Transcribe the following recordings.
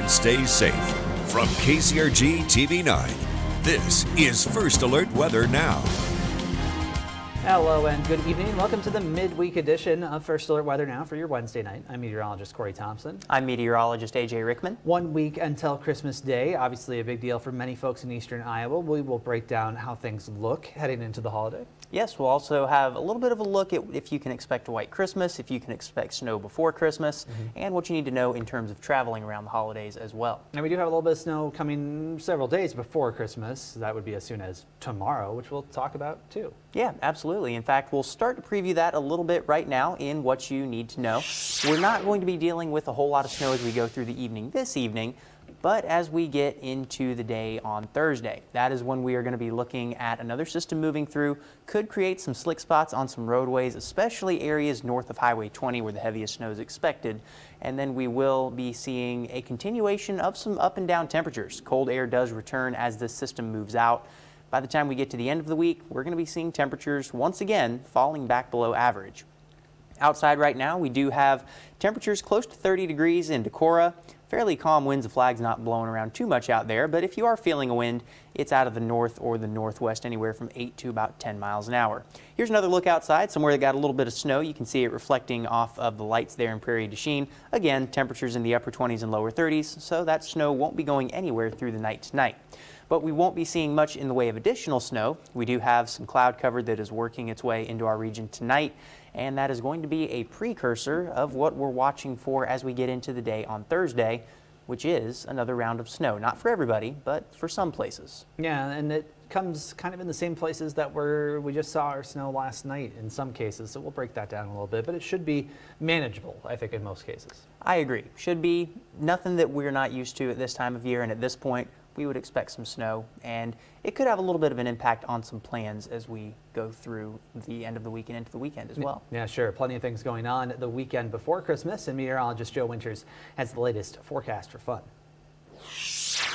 stay safe. From KCRG TV 9, this is First Alert Weather Now. Hello and good evening. Welcome to the midweek edition of First Alert Weather Now for your Wednesday night. I'm meteorologist Thompson. I'm meteorologist Rickman. 1 week until Christmas Day, obviously a big deal for many folks in eastern Iowa. We will break down how things look heading into the holiday. Yes, we'll also have a little bit of a look at if you can expect a white Christmas, if you can expect snow before Christmas, and what you need to know in terms of traveling around the holidays as well. And we do have a little bit of snow coming several days before Christmas. That would be as soon as tomorrow, which we'll talk about too. Yeah, absolutely. In fact, we'll start to preview that a little bit right now in what you need to know. We're not going to be dealing with a whole lot of snow as we go through the evening this evening, but as we get into the day on Thursday, that is when we are going to be looking at another system moving through. Could create some slick spots on some roadways, especially areas north of Highway 20 where the heaviest snow is expected. And then we will be seeing a continuation of some up and down temperatures. Cold air does return as this system moves out. By the time we get to the end of the week, we're going to be seeing temperatures once again falling back below average. Outside right now, we do have temperatures close to 30 degrees in Decorah. Fairly calm winds. The flag's not blowing around too much out there, but if you are feeling a wind, it's out of the north or the northwest, anywhere from 8 to about 10 miles an hour. Here's another look outside, somewhere that got a little bit of snow. You can see it reflecting off of the lights there in Prairie du Chien. Again, temperatures in the upper 20s and lower 30s, so that snow won't be going anywhere through the night tonight. But we won't be seeing much in the way of additional snow. We do have some cloud cover that is working its way into our region tonight, and that is going to be a precursor of what we're watching for as we get into the day on Thursday, which is another round of snow. Not for everybody, but for some places. Yeah, and it comes kind of in the same places that we just saw our snow last night in some cases, so we'll break that down a little bit, but it should be manageable, I think, in most cases. I agree. Should be nothing that we're not used to at this time of year, and at this point, we would expect some snow, and it could have a little bit of an impact on some plans as we go through the end of the week and into the weekend as well. Yeah, sure. Plenty of things going on the weekend before Christmas, and meteorologist Joe Winters has the latest forecast for fun.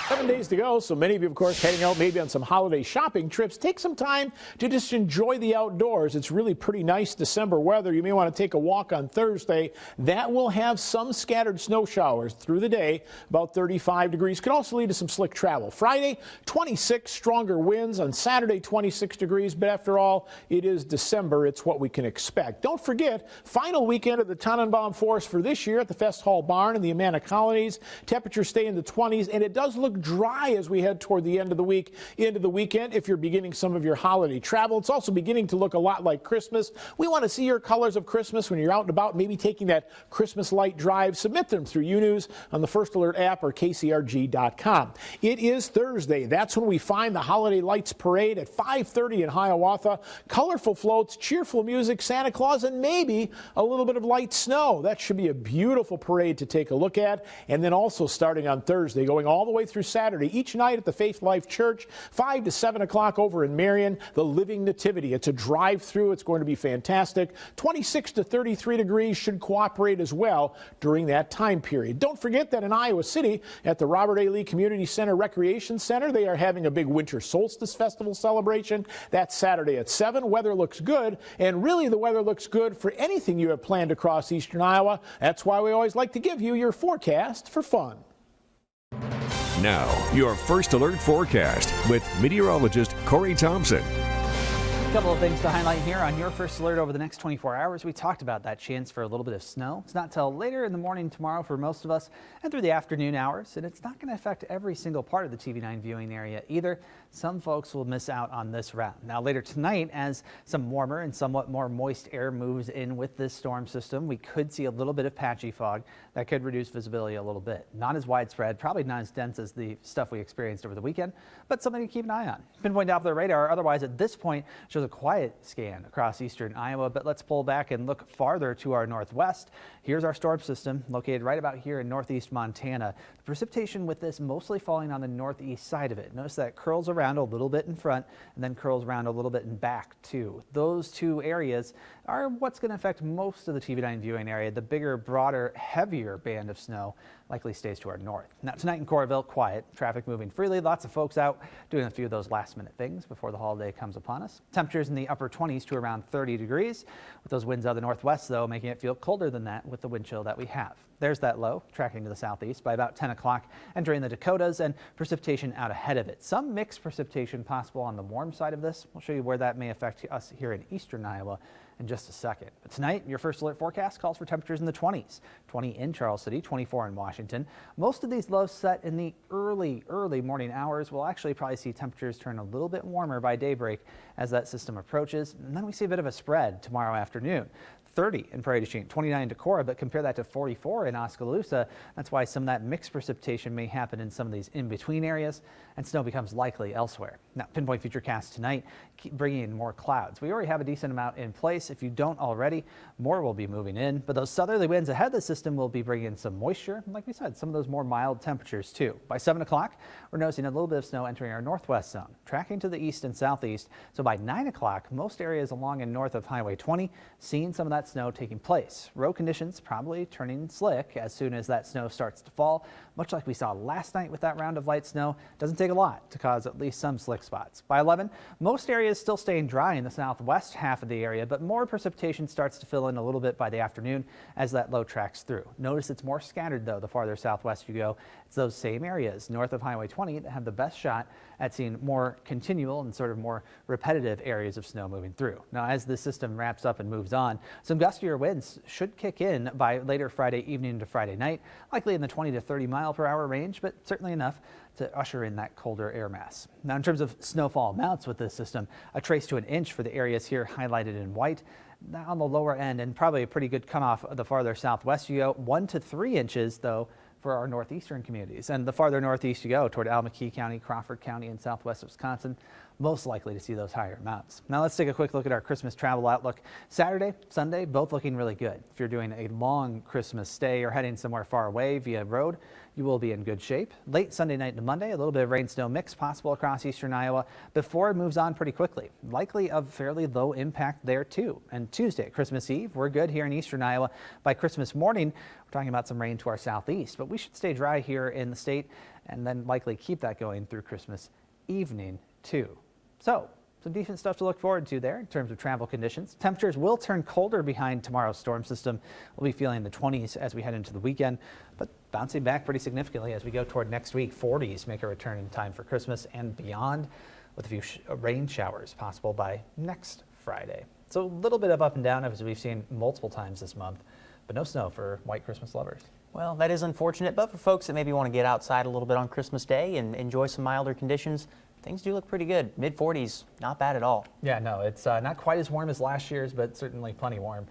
7 days to go, so many of you, of course, heading out maybe on some holiday shopping trips. Take some time to just enjoy the outdoors. It's really pretty nice December weather. You may want to take a walk on Thursday. That will have some scattered snow showers through the day, about 35 degrees. Could also lead to some slick travel. Friday, 26, stronger winds. On Saturday, 26 degrees. But after all, it is December. It's what we can expect. Don't forget, final weekend of the Tannenbaum Forest for this year at the Fest Hall Barn in the Amana Colonies. Temperatures stay in the 20s, and it does look dry as we head toward the end of the week into the weekend. If you're beginning some of your holiday travel, it's also beginning to look a lot like Christmas. We want to see your colors of Christmas when you're out and about, maybe taking that Christmas light drive. Submit them through UNews on the First Alert app or KCRG.com. It is Thursday. That's when we find the Holiday Lights Parade at 5:30 in Hiawatha. Colorful floats, cheerful music, Santa Claus, and maybe a little bit of light snow. That should be a beautiful parade to take a look at. And then also starting on Thursday, going all the way through Saturday, each night at the Faith Life Church, 5 to 7 o'clock over in Marion, the Living Nativity. It's a drive-through. It's going to be fantastic. 26 to 33 degrees should cooperate as well during that time period. Don't forget that in Iowa City at the Robert A. Lee Community Center Recreation Center, they are having a big Winter Solstice Festival celebration. That's Saturday at 7. Weather looks good, and really the weather looks good for anything you have planned across eastern Iowa. That's why we always like to give you your forecast for fun. Now, your First Alert forecast with meteorologist Thompson. A couple of things to highlight here on your First Alert over the next 24 hours. We talked about that chance for a little bit of snow. It's not till later in the morning tomorrow for most of us and through the afternoon hours, and it's not going to affect every single part of the TV9 viewing area either. Some folks will miss out on this round. Now later tonight, as some warmer and somewhat more moist air moves in with this storm system, we could see a little bit of patchy fog that could reduce visibility a little bit. Not as widespread, probably not as dense as the stuff we experienced over the weekend, but something to keep an eye on. Pinpoint Doppler radar otherwise at this point shows a quiet scan across eastern Iowa, but let's pull back and look farther to our northwest. Here's our storm system located right about here in northeast Montana. The precipitation with this mostly falling on the northeast side of it. Notice that it curls around a little bit in front and then curls around a little bit in back too. Those two areas are what's going to affect most of the TV9 viewing area. The bigger, broader, heavier band of snow likely stays to our north. Now tonight in Coralville, quiet, traffic moving freely, lots of folks out doing a few of those last minute things before the holiday comes upon us. Temperatures in the upper 20s to around 30 degrees, with those winds out of the northwest though making it feel colder than that with the wind chill that we have. There's that low tracking to the southeast by about 10 o'clock, entering the Dakotas, and precipitation out ahead of it. Some mixed precipitation possible on the warm side of this. We'll show you where that may affect us here in eastern Iowa in just a second. But tonight, your first alert forecast calls for temperatures in the 20s, 20 in Charles City, 24 in Washington. Most of these lows set in the early morning hours. We'll actually probably see temperatures turn a little bit warmer by daybreak as that system approaches. And then we see a bit of a spread tomorrow afternoon. 30 in Prairie du Chien, 29 in Decorah, but compare that to 44 in Oskaloosa. That's why some of that mixed precipitation may happen in some of these in-between areas, and snow becomes likely elsewhere. Now, Pinpoint Futurecast tonight, keep bringing in more clouds. We already have a decent amount in place. If you don't already, more will be moving in, but those southerly winds ahead of the system will be bringing in some moisture. And like we said, some of those more mild temperatures too. By 7 o'clock, we're noticing a little bit of snow entering our northwest zone, tracking to the east and southeast. So by 9 o'clock, most areas along and north of Highway 20, seeing some of that snow taking place. Road conditions probably turning slick as soon as that snow starts to fall, much like we saw last night with that round of light snow. Doesn't take a lot to cause at least some slick spots. By 11, most areas still staying dry in the southwest half of the area, but more precipitation starts to fill in a little bit by the afternoon as that low tracks through. Notice it's more scattered though the farther southwest you go. It's those same areas north of Highway 20 that have the best shot at seeing more continual and sort of more repetitive areas of snow moving through. Now, as the system wraps up and moves on, some gustier winds should kick in by later Friday evening to Friday night, likely in the 20 to 30 mile per hour range, but certainly enough to usher in that colder air mass. Now, in terms of snowfall amounts with this system, a trace to an inch for the areas here highlighted in white. Now on the lower end, and probably a pretty good cutoff the farther southwest you go, 1 to 3 inches though for our northeastern communities. And the farther northeast you go toward Albuquerque County, Crawford County, and southwest Wisconsin, most likely to see those higher amounts. Now let's take a quick look at our Christmas travel outlook. Saturday, Sunday, both looking really good. If you're doing a long Christmas stay or heading somewhere far away via road, you will be in good shape. Late Sunday night to Monday, a little bit of rain snow mix possible across eastern Iowa before it moves on pretty quickly. Likely of fairly low impact there too. And Tuesday, Christmas Eve, we're good here in eastern Iowa. By Christmas morning, we're talking about some rain to our southeast, but we should stay dry here in the state and then likely keep that going through Christmas evening too. So some decent stuff to look forward to there in terms of travel conditions. Temperatures will turn colder behind tomorrow's storm system. We'll be feeling the 20s as we head into the weekend, but bouncing back pretty significantly as we go toward next week. 40s make a return in time for Christmas and beyond, with a few rain showers possible by next Friday. So a little bit of up and down as we've seen multiple times this month, but no snow for white Christmas lovers. Well, that is unfortunate, but for folks that maybe want to get outside a little bit on Christmas Day and enjoy some milder conditions, things do look pretty good. Mid-40s, not bad at all. Yeah, no, it's not quite as warm as last year's, but certainly plenty warm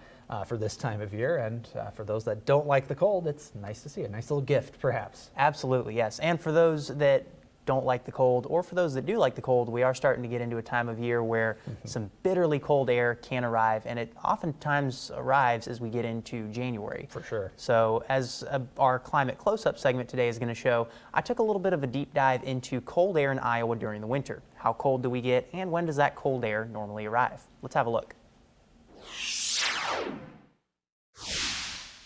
for this time of year. And for those that don't like the cold, it's nice to see a nice little gift, perhaps. Absolutely, yes. And for those that don't like the cold, or for those that do like the cold, we are starting to get into a time of year where some bitterly cold air can arrive, and it oftentimes arrives as we get into January. For sure. So as our climate close-up segment today is going to show, I took a little bit of a deep dive into cold air in Iowa during the winter. How cold do we get, and when does that cold air normally arrive? Let's have a look.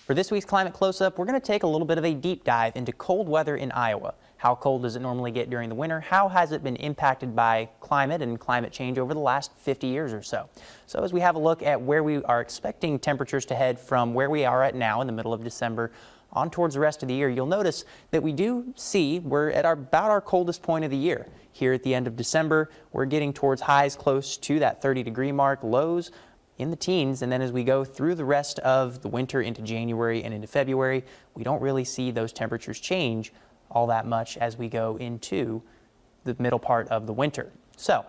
For this week's Climate Close-Up, we're going to take a little bit of a deep dive into cold weather in Iowa. How cold does it normally get during the winter? How has it been impacted by climate and climate change over the last 50 years or so? So as we have a look at where we are expecting temperatures to head from where we are at now in the middle of December on towards the rest of the year, you'll notice that we do see we're at about our coldest point of the year. Here at the end of December, we're getting towards highs close to that 30-degree mark, lows in the teens, and then as we go through the rest of the winter into January and into February, we don't really see those temperatures change all that much as we go into the middle part of the winter. So,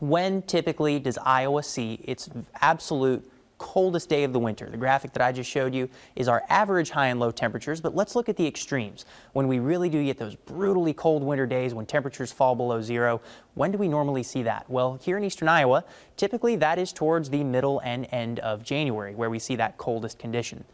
when typically does Iowa see its absolute coldest day of the winter? The graphic that I just showed you is our average high and low temperatures, but let's look at the extremes. When we really do get those brutally cold winter days when temperatures fall below zero, when do we normally see that? Well, here in eastern Iowa, typically that is towards the middle and end of January where we see that coldest condition.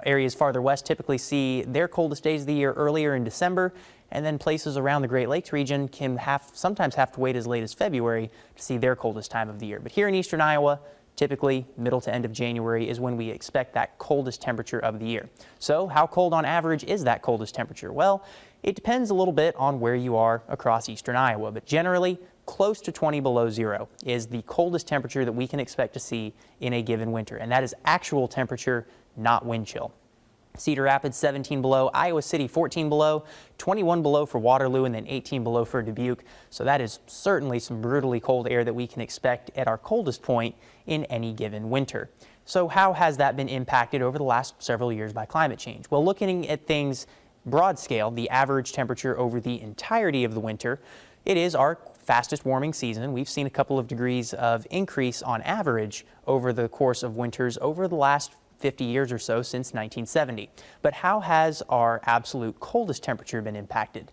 Areas farther west typically see their coldest days of the year earlier in December, and then places around the Great Lakes region can sometimes have to wait as late as February to see their coldest time of the year. But here in eastern Iowa, Typically, middle to end of January is when we expect that coldest temperature of the year. So how cold on average is that coldest temperature? Well, it depends a little bit on where you are across eastern Iowa, but generally close to 20 below zero is the coldest temperature that we can expect to see in a given winter, and that is actual temperature, not wind chill. Cedar Rapids 17 below, Iowa City 14 below, 21 below for Waterloo, and then 18 below for Dubuque. So that is certainly some brutally cold air that we can expect at our coldest point in any given winter. So how has that been impacted over the last several years by climate change? Well, looking at things broad scale, the average temperature over the entirety of the winter, it is our fastest warming season. We've seen a couple of degrees of increase on average over the course of winters over the last 50 years or so since 1970. But how has our absolute coldest temperature been impacted?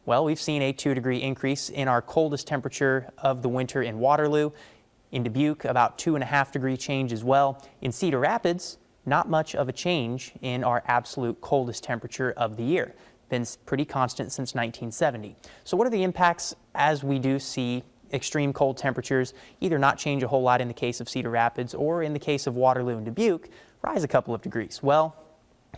Well, we've seen a 2-degree increase in our coldest temperature of the winter in Waterloo. In Dubuque, about 2.5-degree change as well. In Cedar Rapids, not much of a change in our absolute coldest temperature of the year. Been pretty constant since 1970. So what are the impacts as we do see extreme cold temperatures either not change a whole lot in the case of Cedar Rapids or in the case of Waterloo and Dubuque, rise a couple of degrees? Well,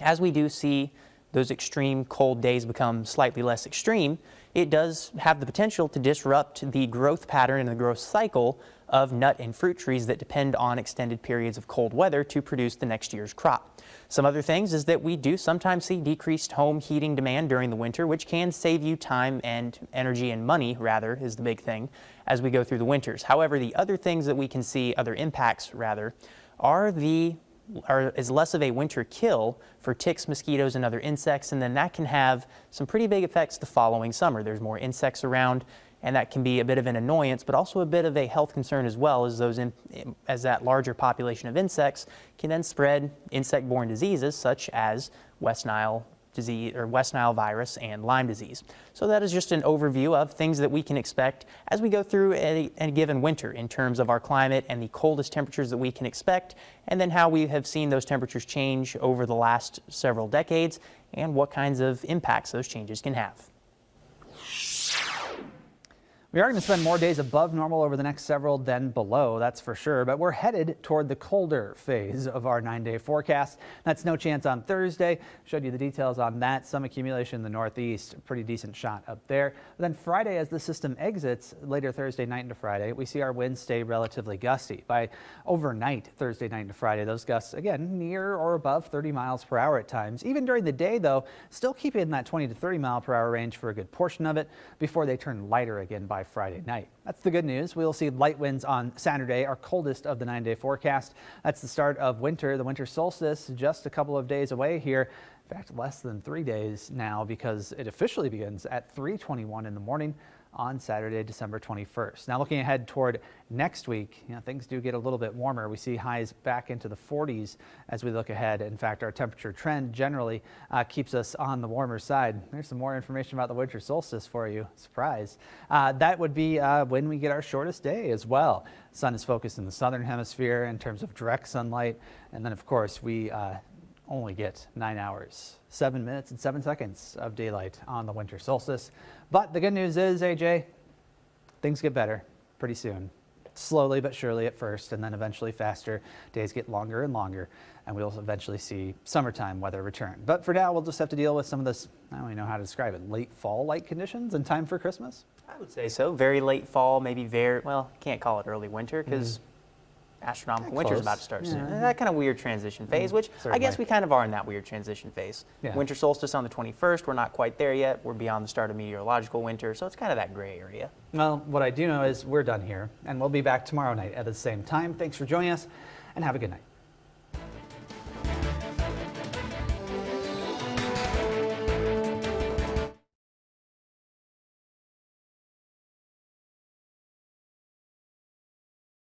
as we do see those extreme cold days become slightly less extreme, it does have the potential to disrupt the growth pattern and the growth cycle of nut and fruit trees that depend on extended periods of cold weather to produce the next year's crop. Some other things is that we do sometimes see decreased home heating demand during the winter, which can save you time and energy and money, rather, is the big thing, as we go through the winters. However, the other things that we can see, other impacts rather, is less of a winter kill for ticks, mosquitoes, and other insects, and then that can have some pretty big effects the following summer. There's more insects around, and that can be a bit of an annoyance, but also a bit of a health concern as well, as that larger population of insects can then spread insect-borne diseases such as West Nile disease or West Nile virus and Lyme disease. So that is just an overview of things that we can expect as we go through a given winter in terms of our climate and the coldest temperatures that we can expect, and then how we have seen those temperatures change over the last several decades and what kinds of impacts those changes can have. We are going to spend more days above normal over the next several than below, that's for sure, but we're headed toward the colder phase of our 9-day forecast. That's no chance on Thursday. Showed you the details on that. Some accumulation in the northeast, pretty decent shot up there. But then Friday, as the system exits later Thursday night into Friday, we see our winds stay relatively gusty. By overnight Thursday night into Friday, those gusts, again, near or above 30 miles per hour at times. Even during the day, though, still keeping in that 20 to 30 mile per hour range for a good portion of it before they turn lighter again by Friday night. That's the good news. We'll see light winds on Saturday, our coldest of the 9-day forecast. That's the start of winter. The winter solstice just a couple of days away here. In fact, less than 3 days now, because it officially begins at 3:21 in the morning on Saturday, December 21st. Now looking ahead toward next week, things do get a little bit warmer. We see highs back into the 40s as we look ahead. In fact, our temperature trend generally keeps us on the warmer side. There's some more information about the winter solstice for you. Surprise. That would be when we get our shortest day as well. Sun is focused in the southern hemisphere in terms of direct sunlight. And then, of course, we only get 9 hours, 7 minutes and 7 seconds of daylight on the winter solstice. But the good news is, AJ, things get better pretty soon. Slowly but surely at first, and then eventually faster. Days get longer and longer, and we'll eventually see summertime weather return. But for now, we'll just have to deal with some of this, I don't even know how to describe it, late fall-like conditions in time for Christmas? I would say so. Very late fall, maybe can't call it early winter because astronomical winter is about to start soon. That kind of weird transition phase, which certainly. I guess we kind of are in that weird transition phase. Yeah. Winter solstice on the 21st, we're not quite there yet. We're beyond the start of meteorological winter, so it's kind of that gray area. Well, what I do know is we're done here, and we'll be back tomorrow night at the same time. Thanks for joining us, and have a good night.